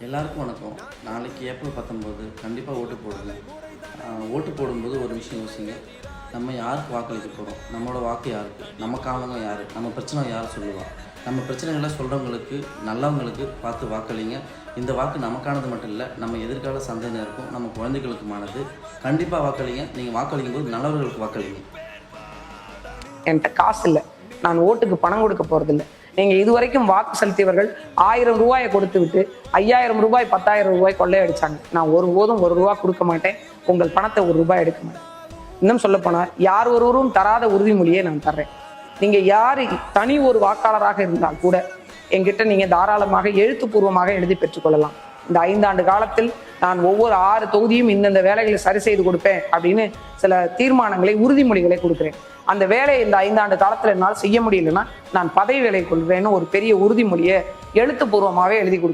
எல்லாருக்கும் வணக்கம். நாளைக்கு ஏப்ரல் 19 கண்டிப்பாக ஓட்டு போடுங்க. ஓட்டு போடும்போது ஒரு விஷயம் யோசிங்க. நம்ம யாருக்கு வாக்களிக்க போகிறோம்? நம்மளோட வாக்கு யாருக்கு? நமக்கானவங்க யார்? நம்ம பிரச்சனை யார் சொல்லுவா? நம்ம பிரச்சனைகளை சொல்கிறவங்களுக்கு, நல்லவங்களுக்கு பார்த்து வாக்களிங்க. இந்த வாக்கு நமக்கானது மட்டும் இல்லை, நம்ம எதிர்கால சந்ததியினருக்கும் நம்ம குழந்தைகளுக்குமானது. கண்டிப்பாக வாக்களிங்க. நீங்கள் வாக்களிக்கும் போது நல்லவர்களுக்கு வாக்களிங்க. என்கிட்ட காசு இல்லை, நான் ஓட்டுக்கு பணம் கொடுக்க போறதில்ல. நீங்க இதுவரைக்கும் வாக்கு செலுத்தியவர்கள் 1000 ரூபாயை கொடுத்து விட்டு 5000 ரூபாய் 10,000 ரூபாய் கொள்ளையடிச்சாங்க. நான் ஒருபோதும் 1 ரூபா கொடுக்க மாட்டேன். உங்கள் பணத்தை 1 ரூபாய் எடுக்க மாட்டேன். இன்னும் சொல்ல போனா யார் ஒருவரும் தராத உறுதிமொழியை நான் தர்றேன். நீங்க யாரு தனி ஒரு வாக்காளராக இருந்தால் கூட என்கிட்ட நீங்க தாராளமாக எழுத்துப்பூர்வமாக எழுதி பெற்றுக்கொள்ளலாம். இந்த 5 ஆண்டு காலத்தில் நான் ஒவ்வொரு 6 தொகுதியும் இந்தந்த வேலைகளை சரி செய்து கொடுப்பேன் அப்படின்னு சில தீர்மானங்களை, உறுதிமொழிகளை கொடுக்குறேன். அந்த வேலையை இந்த 5 ஆண்டு காலத்தில் என்னால் செய்ய முடியலன்னா நான் பதவி விலகிக் கொள்வேன்னு ஒரு பெரிய உறுதிமொழியை எழுத்துப்பூர்வமாகவே எழுதி கொடுக்குறேன்.